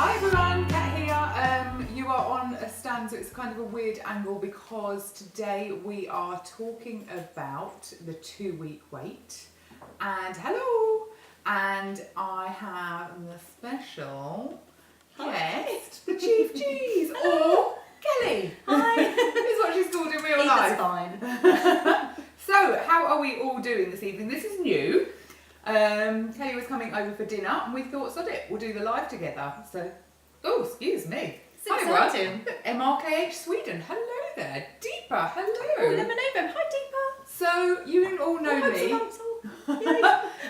Hi everyone, Kat here. You are on a stand, so it's kind of a weird angle because today we are talking about the 2-week wait. And hello! And I have the special guest, the Chief Cheese, or Kelly. Hi! Is what she's called in real Either's life. fine. So, how are we all doing this evening? This is new. Kelly was coming over for dinner and we thought, sod it, we'll do the live together. So, oh, excuse me. It's Hi exciting. everyone. MRKH Sweden, hello there. Deepa, hello. Oh, Lemonova. Hi, Deepa. So, you all know me. I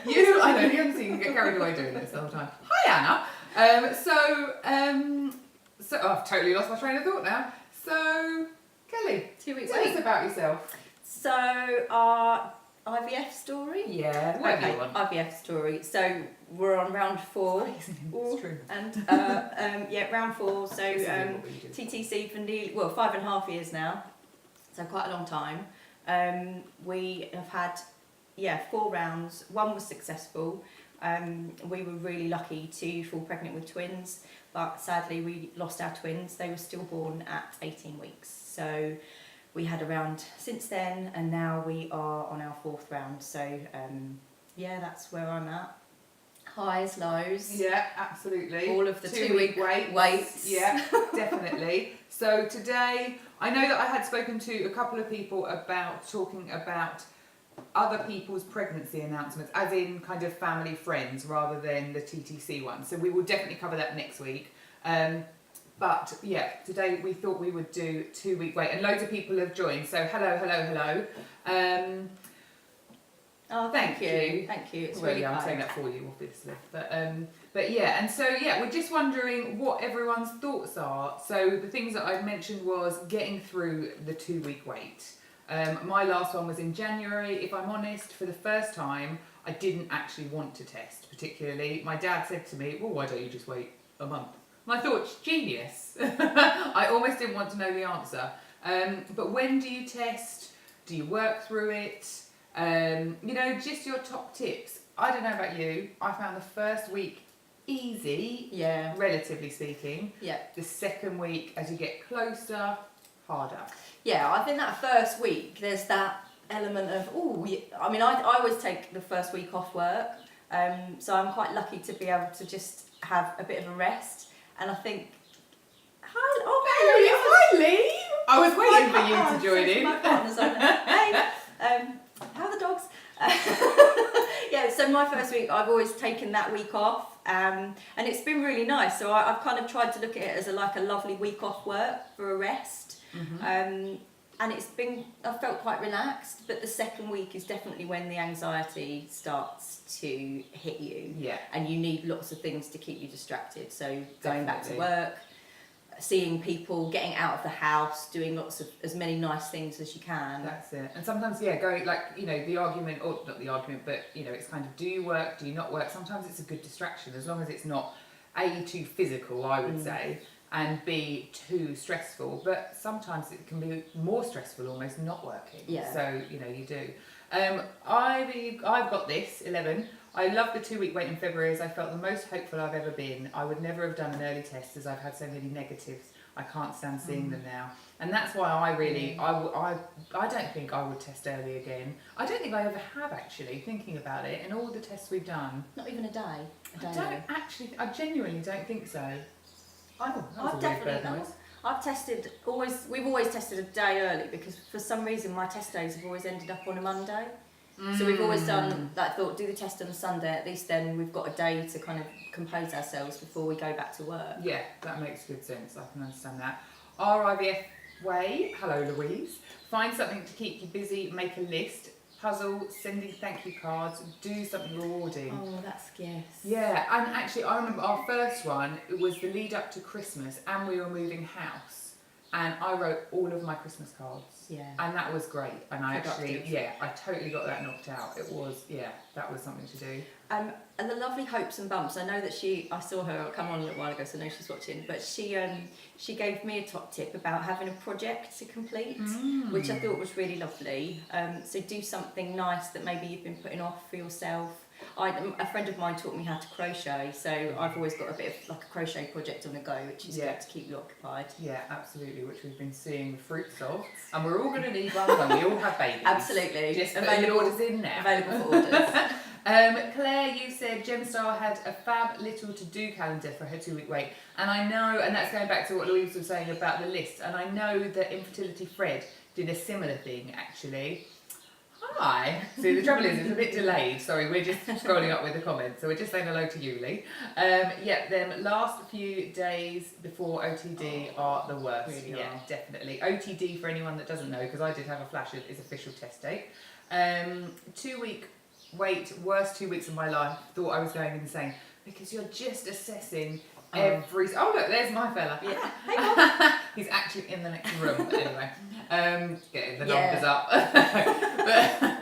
know, you haven't seen you get carried away doing this the whole time. Hi Anna. So I've totally lost my train of thought now. So, Kelly, 2 weeks tell us wait. about yourself. So, our IVF story? Yeah, whatever you want. IVF story. So, we're on round 4. It's true. And, yeah, round 4. So, TTC for nearly, 5.5 years now. So, quite a long time. We have had, 4 rounds. 1 was successful. We were really lucky to fall pregnant with twins, but sadly we lost our twins. They were stillborn at 18 weeks. So we had a round since then, and now we are on our 4th round. So that's where I'm at. Highs, lows. Yeah, absolutely. All of the 2-week waits. Yeah, definitely. So today, I know that I had spoken to a couple of people about talking about other people's pregnancy announcements, as in kind of family friends rather than the TTC one. So we will definitely cover that next week. But yeah, today we thought we would do 2-week wait, and loads of people have joined. So hello. Oh, thank you. Thank you. It's really I'm kind. saying that for you, obviously. But yeah, and so yeah, we're just wondering what everyone's thoughts are. So the things that I've mentioned was getting through the 2-week wait. My last one was in January. If I'm honest, for the first time, I didn't actually want to test particularly. My dad said to me, well, why don't you just wait a month? And I thought, genius. I almost didn't want to know the answer. But when do you test? Do you work through it? Just your top tips. I don't know about you. I found the first week easy, relatively speaking. Yeah. The second week, as you get closer, harder. Yeah, I think that first week, there's that element of, I always take the first week off work, so I'm quite lucky to be able to just have a bit of a rest, and I think, hi Lee! I was waiting for you to join in. My partner's on there. Hey, how are the dogs? Yeah, so my first week, I've always taken that week off, and it's been really nice, so I've kind of tried to look at it as a lovely week off work for a rest. Mm-hmm. And I've felt quite relaxed, but the second week is definitely when the anxiety starts to hit you. Yeah. And you need lots of things to keep you distracted. So going back to work, seeing people, getting out of the house, doing as many nice things as you can. That's it. And sometimes, going the argument, or not the argument, but it's kind of, do you work, do you not work? Sometimes it's a good distraction, as long as it's not A, too physical, I would say, and B, too stressful. But sometimes it can be more stressful almost not working. Yeah. So, you do. I've got this, 11. I love the 2-week wait in February, as I felt the most hopeful I've ever been. I would never have done an early test, as I've had so many negatives. I can't stand seeing them now. And that's why I don't think I would test early again. I don't think I ever have, actually, thinking about it. And all the tests we've done. Not even a day. I genuinely don't think so. We've always tested a day early, because for some reason my test days have always ended up on a Monday. So we've always done that, do the test on a Sunday, at least then we've got a day to kind of compose ourselves before we go back to work. Yeah, that makes good sense. I can understand that. Our IVF way, hello Louise. Find something to keep you busy, make a list, puzzle, sending thank you cards, do something rewarding. Oh, that's yes. Yeah, and actually I remember our first one, it was the lead up to Christmas, and we were moving house, and I wrote all of my Christmas cards. Yeah. And that was great. And I Productive. actually, I totally got that knocked out. It was, that was something to do. And the lovely hopes and bumps. I know that I saw her come on a little while ago, so I know she's watching. But she gave me a top tip about having a project to complete, which I thought was really lovely. So do something nice that maybe you've been putting off for yourself. A friend of mine taught me how to crochet, so I've always got a bit of like a crochet project on the go, which is good to keep you occupied. Yeah, absolutely, which we've been seeing the fruits of, and we're all going to need one when we all have babies. Absolutely. Just put the orders in now. Available for orders. Claire, you said Gemstar had a fab little to-do calendar for her 2-week wait, and I know, and that's going back to what Louise was saying about the list, and I know that Infertility Fred did a similar thing actually. Hi. See, the trouble is, it's a bit delayed. Sorry, we're just scrolling up with the comments, so we're just saying hello to you, Lee. Them last few days before OTD are the worst. Really are. Definitely. OTD, for anyone that doesn't know, because I did have a flash, is official test date. 2-week wait, worst 2 weeks of my life. Thought I was going insane because you're just assessing every. Oh look, there's my fella. Yeah. Hang on. He's actually in the next room. Anyway, getting the numbers up. But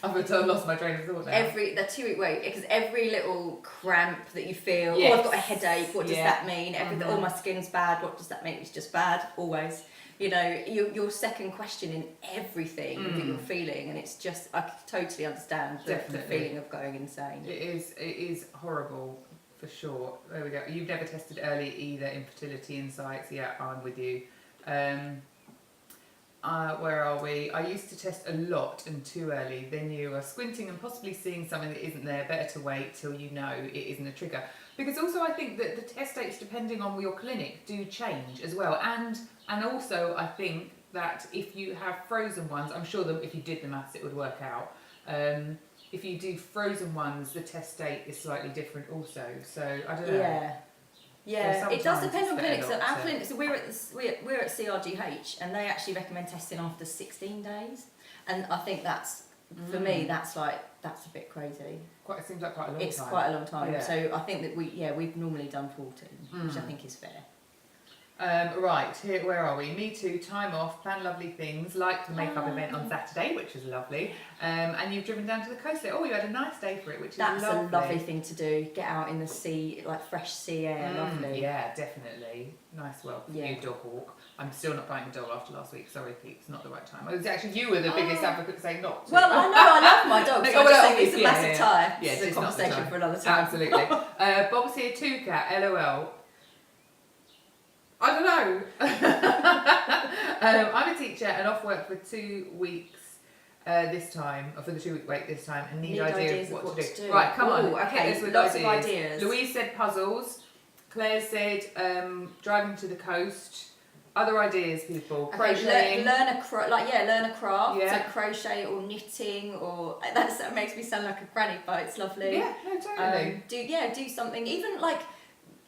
I've lost my train of thought now. The 2-week wait, because every little cramp that you feel, Yes. oh, I've got a headache, what does that mean? Everything, oh, my skin's bad, what does that mean? It's just bad, always. You know, you're second questioning everything that you're feeling, and it's just, I totally understand the feeling of going insane. It is horrible, for sure. There we go. You've never tested early either, infertility insights. Yeah, I'm with you. Where are we? I used to test a lot and too early. Then you are squinting and possibly seeing something that isn't there. Better to wait till you know it isn't a trigger. Because also I think that the test dates, depending on your clinic, do change as well. And also I think that if you have frozen ones, I'm sure that if you did the maths it would work out. If you do frozen ones, the test date is slightly different also. So I don't know. Yeah, it does depend on clinics. So our so. clinics, so we're at CRGH, and they actually recommend testing after 16 days. And I think that's, for me, that's a bit crazy. It seems like quite a long time. It's quite a long time. Yeah. So I think that we've normally done 14, which I think is fair. Right, here, where are we? Me too, time off, plan lovely things, like the makeup event on Saturday, which was lovely. And you've driven down to the coast there. Oh, you had a nice day for it, which is lovely. That's a lovely thing to do. Get out in the sea, like fresh sea air, lovely. Yeah, definitely. Nice, well, you dog walk. I'm still not biting a dog after last week. Sorry, Pete, it's not the right time. It was actually you were the biggest advocate saying not to. Well, I know, I love my dog, so I just think it's a massive tie. Yeah, it's a conversation for another time. Absolutely. Bob's here too, Cat, LOL. I don't know. I'm a teacher and off work for 2 weeks this time, or for the 2-week wait this time, and need ideas of what to do. Right, come on. Okay, with lots of ideas. Louise said puzzles. Claire said driving to the coast. Other ideas, people. Okay, Crocheting. learn a craft. Yeah. So crochet or knitting, or that makes me sound like a granny, but it's lovely. Yeah, no, totally. Do something. Even like,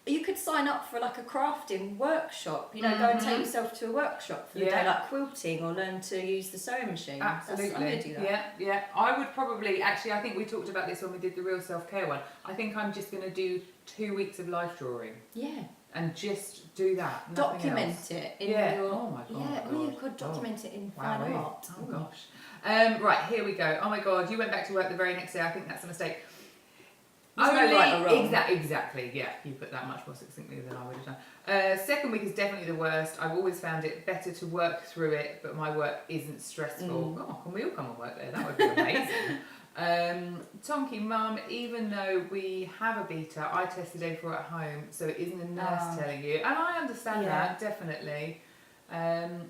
you could sign up for like a crafting workshop, go and take yourself to a workshop for the day, like quilting, or learn to use the sewing machine. Absolutely. I'm going to do that. Yeah. I would probably, actually, I think we talked about this when we did the real self-care one. I think I'm just going to do 2 weeks of life drawing. Yeah. And just do that. Document it in your... Oh my God. Yeah, you could document it in fine art. Oh gosh. Right, here we go. Oh my God, you went back to work the very next day. I think that's a mistake. There's no right or wrong. Exactly, yeah. You put that much more succinctly than I would have done. Second week is definitely the worst. I've always found it better to work through it, but my work isn't stressful. Oh, can we all come and work there? That would be amazing. Tonky Mum, even though we have a beta, I test the day before at home, so it isn't a nurse telling you. And I understand that, definitely. I'm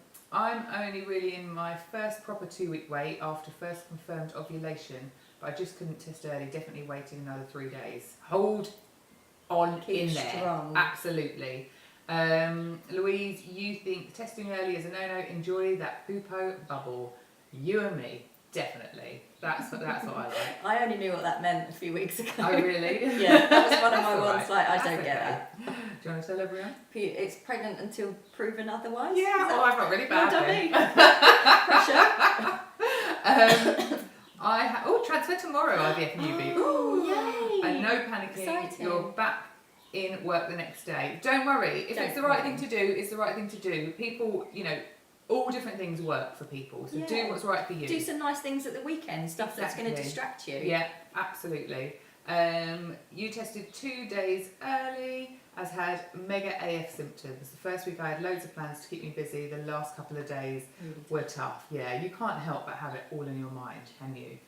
only really in my first proper 2-week wait after first confirmed ovulation. I just couldn't test early, definitely waiting another 3 days. Hold on. Keep in there. Strong. Absolutely. Louise, you think testing early is a no-no. Enjoy that poopo bubble. You and me, definitely. That's what I like. I only knew what that meant a few weeks ago. Oh, really? Yeah, that was one of my ones, right. I don't get that. Do you want to tell everyone? It's pregnant until proven otherwise. Yeah, I felt really bad Pressure. Transfer tomorrow, IVF newbie. Ooh, yay! And no panicking. Exciting. You're back in work the next day. Don't worry. If it's the right thing to do, it's the right thing to do. People, all different things work for people. So do what's right for you. Do some nice things at the weekend, stuff that's going to distract you. Yeah, absolutely. You tested 2 days early, as had mega AF symptoms. The first week I had loads of plans to keep me busy. The last couple of days were tough. Yeah, you can't help but have it all in your mind, can you?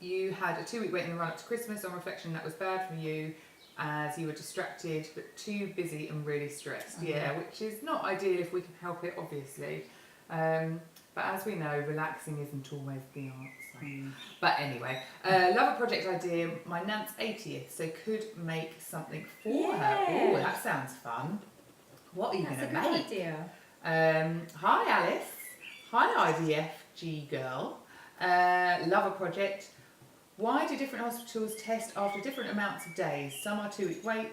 You had a 2-week wait in the run up to Christmas. On reflection, that was bad for you, as you were distracted but too busy and really stressed. Yeah, which is not ideal if we can help it, obviously. But as we know, relaxing isn't always the answer. But anyway, love a project idea. My Nant's 80th, so could make something for her. Oh, that sounds fun. What are you going to make? Idea. Hi Alice. Hi IVFG girl. Love a project. Why do different hospitals test after different amounts of days? Some are 2-week wait,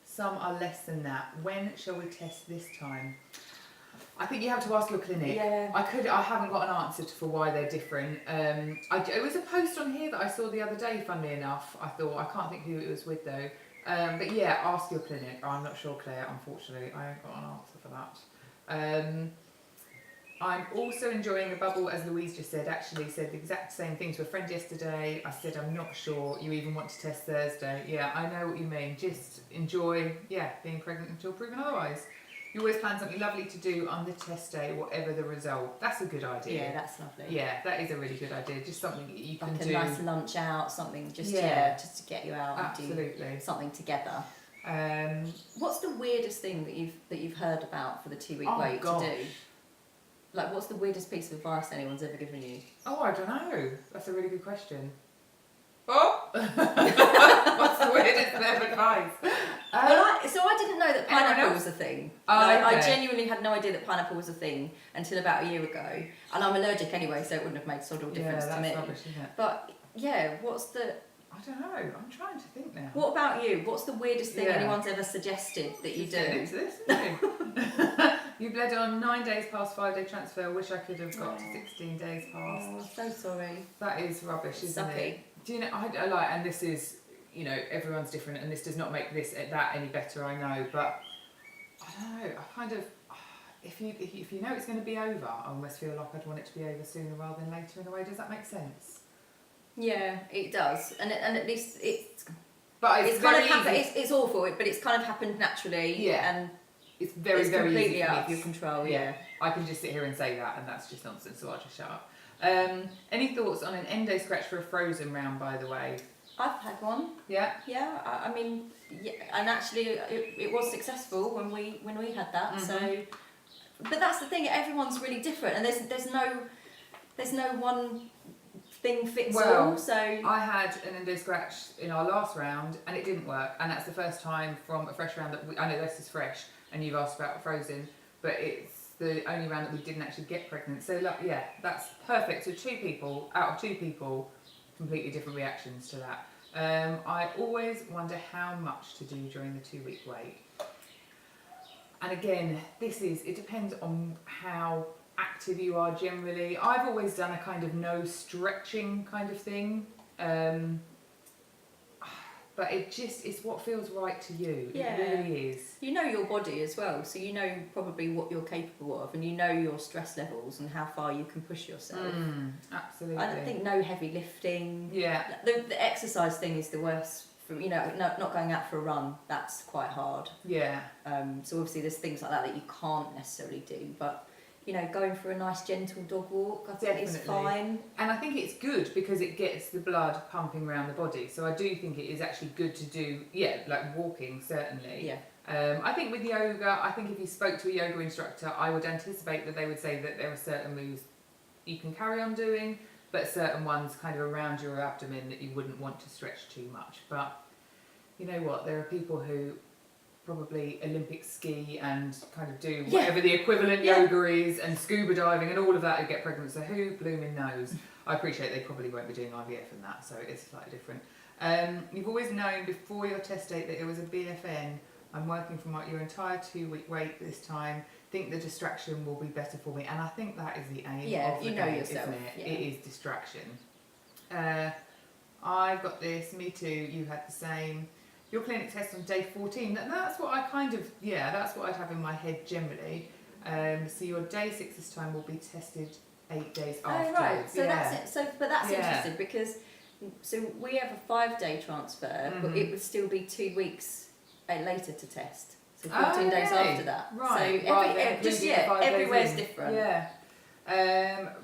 some are less than that. When shall we test this time? I think you have to ask your clinic. Yeah. I haven't got an answer for why they're different. It was a post on here that I saw the other day, funnily enough. I thought, I can't think who it was with though. But yeah, ask your clinic. I'm not sure, Claire, unfortunately. I haven't got an answer for that. I'm also enjoying the bubble, as Louise just said. Actually said the exact same thing to a friend yesterday. I said, I'm not sure you even want to test Thursday. Yeah, I know what you mean. Just enjoy, being pregnant until proven otherwise. You always plan something lovely to do on the test day, whatever the result. That's a good idea. Yeah, that's lovely. Yeah, that is a really good idea. Just something that you can do. Like a nice lunch out, something just to get you out Absolutely. and do something together. What's the weirdest thing that you've heard about for the 2-week wait to do? Like, what's the weirdest piece of advice anyone's ever given you? Oh, I don't know. That's a really good question. Oh! What's the weirdest bit of advice? I didn't know that pineapple was a thing. I genuinely had no idea that pineapple was a thing until about a year ago. And I'm allergic anyway, so it wouldn't have made sort of difference to me. Yeah, that's rubbish, isn't it? But, what's the... I don't know. I'm trying to think now. What about you? What's the weirdest thing anyone's ever suggested that you do? Into this, you bled on 9 days past 5-day transfer. Wish I could have got to 16 days past. Oh, so sorry. That is rubbish, isn't it? Do you know? I like, and this is, everyone's different, and this does not make that any better. I know, but I don't know. I kind of, if you know it's going to be over, I almost feel like I'd want it to be over sooner rather than later. In a way, does that make sense? Yeah, it does, and at least it's. But it's kind of it's awful, but it's kind of happened naturally. Yeah. And it's very completely easy out of your control. Yeah. I can just sit here and say that, and that's just nonsense. So I'll just shut up. Any thoughts on an endo scratch for a frozen round? By the way, I've had one. Yeah. Yeah. I mean, and actually, it was successful when we had that. Mm-hmm. So, but that's the thing. Everyone's really different, and there's no one thing fits all. So I had an endo scratch in our last round, and it didn't work. And that's the first time from a fresh round that I know this is fresh, and you've asked about frozen, but it's the only round that we didn't actually get pregnant. So that's perfect. So 2 people out of 2 people, completely different reactions to that. I always wonder how much to do during the 2-week wait. And again, it depends on how active you are generally. I've always done a kind of no stretching kind of thing. But it's what feels right to you. Yeah. It really is. You know your body as well, so you know probably what you're capable of, and you know your stress levels and how far you can push yourself. Absolutely. I think no heavy lifting. Yeah. The exercise thing is the worst. Not going out for a run, that's quite hard. Yeah. So obviously there's things like that you can't necessarily do, but going for a nice gentle dog walk, I think is fine. And I think it's good because it gets the blood pumping around the body. So I do think it is actually good to do, like walking, certainly. Yeah. I think with yoga, if you spoke to a yoga instructor, I would anticipate that they would say that there are certain moves you can carry on doing, but certain ones kind of around your abdomen that you wouldn't want to stretch too much. But you know what? There are people who probably Olympic ski and kind of do whatever the equivalent yoga is, and scuba diving and all of that, who get pregnant. So who blooming knows? I appreciate they probably won't be doing IVF and that, so it's slightly different. You've always known before your test date that it was a BFN. I'm working from your entire 2-week wait this time. Think the distraction will be better for me, and I think that is the aim of the game, yourself, isn't it? Yeah. It is distraction. I've got this, me too, you had the same. Your clinic test on day 14, and that's what I that's what I'd have in my head generally. So your day 6 this time will be tested 8 days Oh afterwards. right, so that's it. So, but that's Yeah. interesting because we have a 5-day transfer, but it would still be 2 weeks later to test. So 14 days after that. Right. So everywhere's different. Yeah.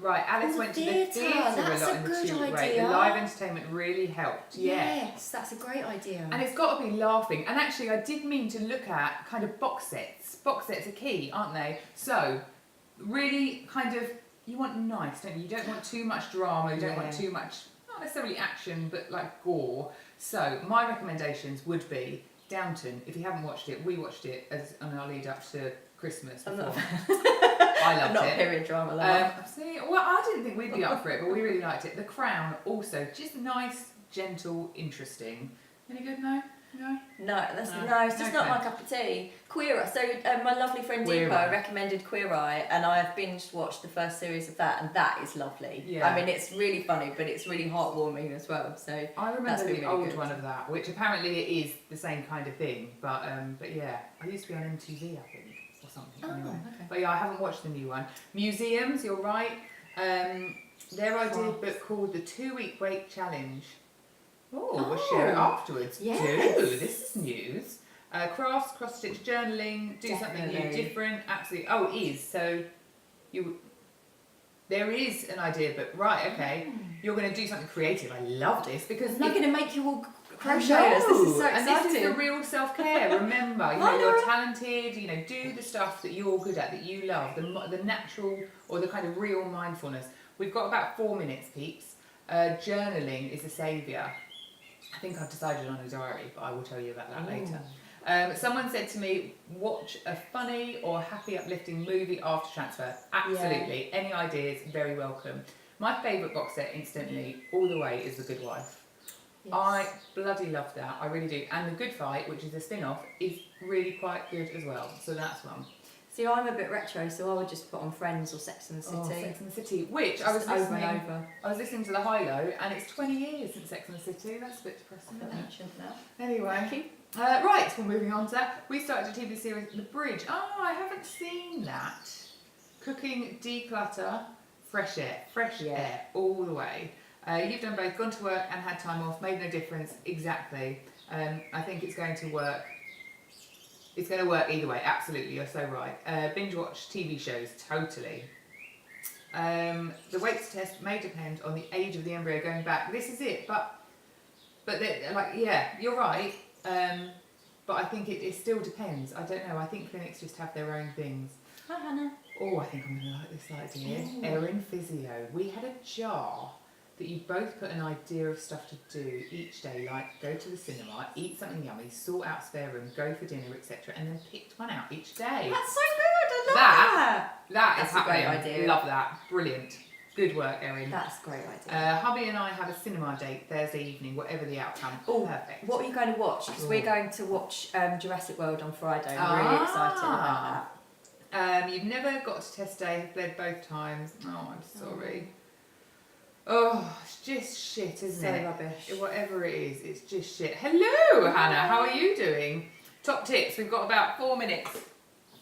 Right, Alice went to the theatre That's a lot a in the good 2-week break. idea. The live entertainment really helped. Yes, that's a great idea. And it's got to be laughing. And actually, I did mean to look at kind of box sets. Box sets are key, aren't they? So, really kind of, you want nice, don't you? You don't want too much drama, you don't want too much, not necessarily action, but like gore. So, my recommendations would be Downton. If you haven't watched it, we watched it on our lead up to Christmas before. I loved not it. Period drama. Well, I didn't think we'd be up for it, but we really liked it. The Crown, also, just nice, gentle, interesting. Any good? No? No? No, it's just not my cup of tea. Queer Eye. So my lovely friend Deepa recommended Queer Eye, and I have binge watched the first series of that, and that is lovely. Yeah. I mean, it's really funny, but it's really heartwarming as well. So I remember the really old good. one of that, which apparently it is the same kind of thing. But yeah, I used to be on MTV, I think, or something. Anyway. Okay. But yeah, I haven't watched the new one. Museums, you're right. Their idea book called the 2-week wait challenge. Oh, we'll share it afterwards. Yes. Do. This is news. Crafts, cross-stitch journaling, do something new, different. Absolutely. Oh, it is. So there is an idea book. Right, okay. You're going to do something creative. I love this because I'm not going to make you all crochet no, us. This is so exciting. And this is the real self-care. Remember, you're talented. Do the stuff that you're good at, that you love, the natural or the kind of real mindfulness. We've got about 4 minutes, peeps. Journaling is a saviour. I think I've decided on a diary, but I will tell you about that later. Someone said to me, watch a funny or happy uplifting movie after transfer. Absolutely. Any ideas, very welcome. My favourite box set, instantly, all the way, is The Good Wife. Yes. I bloody love that, I really do. And The Good Fight, which is a spin-off, is really quite good as well. So that's one. See, I'm a bit retro, so I would just put on Friends or Sex and the City. Oh, Sex and the City, which just I was listening over. I was listening to the high-low, and it's 20 years since Sex and the City. That's a bit depressing, isn't it? Ancient now. Anyway, right, we're moving on to that. We started a TV series, The Bridge. Oh, I haven't seen that. Cooking, declutter, fresh air, all the way. You've done both, gone to work and had time off, made no difference, exactly. I think it's going to work. It's going to work either way, absolutely, you're so right. Binge watch TV shows, totally. The weights test may depend on the age of the embryo going back. This is it, but you're right. But I think it still depends. I don't know, I think clinics just have their own things. Hi, Hannah. Oh, I think I'm going to like this idea. Erin Physio. We had a jar that you both put an idea of stuff to do each day, like go to the cinema, eat something yummy, sort out spare room, go for dinner, etc., and then picked one out each day. That's so good. I love that. That's a great idea. Love that. Brilliant. Good work, Erin. That's a great idea. Hubby and I have a cinema date Thursday evening, whatever the outcome. Oh, perfect. What are you going to watch? Because we're going to watch Jurassic World on Friday. I'm really excited about that. You've never got to test day, have bled both times. Oh, I'm sorry. Oh, it's just shit, isn't it? So rubbish. Whatever it is, it's just shit. Hello, Hannah. How are you doing? Top tips. We've got about 4 minutes.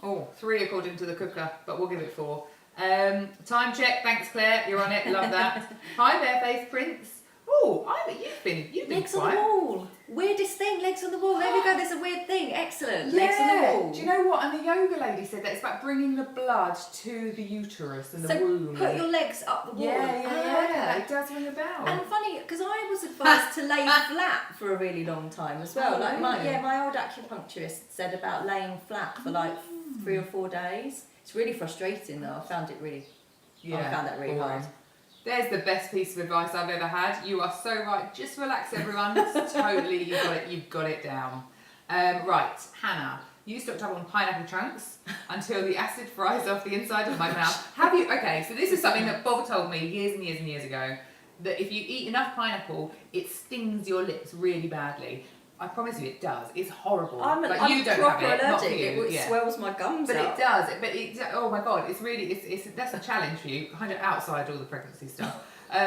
Oh, 3 according to the cooker, but we'll give it 4. Time check. Thanks, Claire. You're on it. Love that. Hi there, Faith Prince. Oh, you've been legs quiet. on the wall. Weirdest thing. Legs on the wall. There we go. There's a weird thing. Excellent. Legs on the wall. Do you know what? And the yoga lady said that it's about bringing the blood to the uterus and the womb. Put your legs up the wall. Yeah. It does ring a bell. And funny, because I was advised to lay flat for a really long time as well. My old acupuncturist said about laying flat for like 3 or 4 days. It's really frustrating though. I found that really hard. There's the best piece of advice I've ever had. You are so right. Just relax, everyone. Totally, you've got it down. Right, Hannah, you stocked up on pineapple chunks until the acid fries off the inside of my mouth. Have you? Okay, so this is something that Bob told me years and years and years ago, that if you eat enough pineapple, it stings your lips really badly. I promise you, it does. It's horrible. I'm you don't proper have it, allergic. It swells my gums But up. it does. Oh my god, that's a challenge for you. Kind of outside all the pregnancy stuff.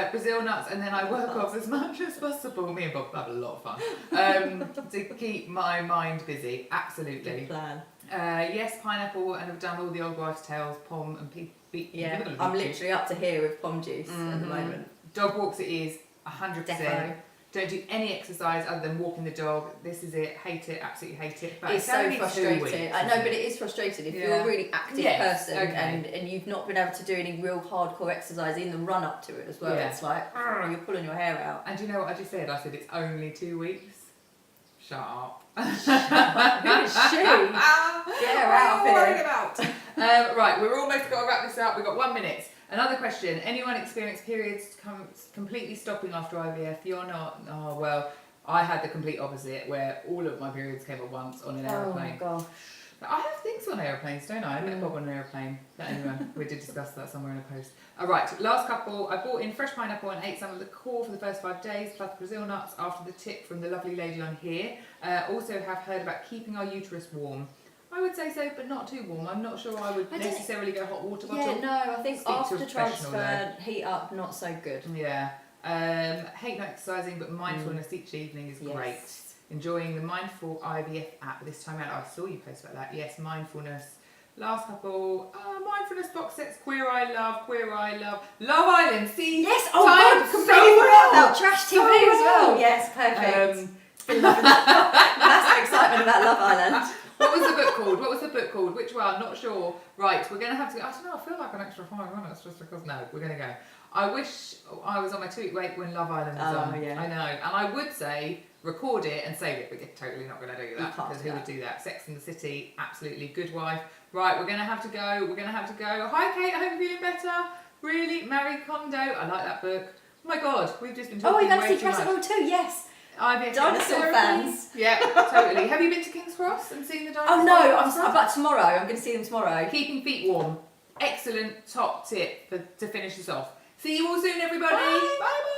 Brazil nuts, and then I work off as much as possible. Me and Bob have a lot of fun to keep my mind busy. Absolutely. Good plan. Yes, pineapple, and I've done all the old wives' tales, pom and Yeah, I'm literally up to here with pom juice at the moment. Dog walks it is 100%. Defo. Don't do any exercise other than walking the dog. This is it. Hate it. Absolutely hate it. But It's so only 2 frustrating. weeks, I know, but it is frustrating if you're a really active person and you've not been able to do any real hardcore exercise in the run up to it as well. Yeah. It's like, you're pulling your hair out. And do you know what I just said? I said it's only 2 weeks. Shut up. Who is she? Get her out of here. About. Right, we're almost got to wrap this up. We've got 1 minute. Another question. Anyone experience periods completely stopping after IVF? You're not? Oh, well, I had the complete opposite where all of my periods came at once on an aeroplane. Oh, gosh. I have things on aeroplanes, don't I? I met Bob on an aeroplane. But anyway, we did discuss that somewhere in a post. Right, last couple. I bought in fresh pineapple and ate some of the core for the first 5 days, plus Brazil nuts after the tip from the lovely lady on here. Also have heard about keeping our uterus warm. I would say so, but not too warm. I'm not sure I would necessarily go hot water bottle. Yeah, no, I think after transfer, heat up, not so good. Yeah. Hate not exercising, but mindfulness each evening is great. Enjoying the Mindful IVF app this time out. I saw you post about that. Yes, mindfulness. Last couple, mindfulness box sets. Queer Eye Love, Love Island. See, yes, oh God, completely forgot about trash TV as well. Yes, perfect. Been loving that. Massive excitement about Love Island. What was the book called? Which one? Not sure. Right, we're going to have to. I don't know. I feel like an extra 5 minutes just because. No, we're going to go. I wish I was on my 2-week wait when Love Island was on. Yeah. I know, and I would say record it and save it, but you're totally not going to do that because who would do that? Sex and the City, absolutely Good Wife. Right, we're going to have to go. Hi Kate, I hope you're feeling better. Really, Marie Kondo. I like that book. Oh my God, we've just been talking. Oh, we're going to way see Jurassic World 2. Yes. Dinosaur fans. Yeah, totally. Have you been to King's Cross and seen the dinosaurs? Oh no, but tomorrow. I'm going to see them tomorrow. Keeping feet warm. Excellent top tip to finish us off. See you all soon, everybody. Bye. Bye.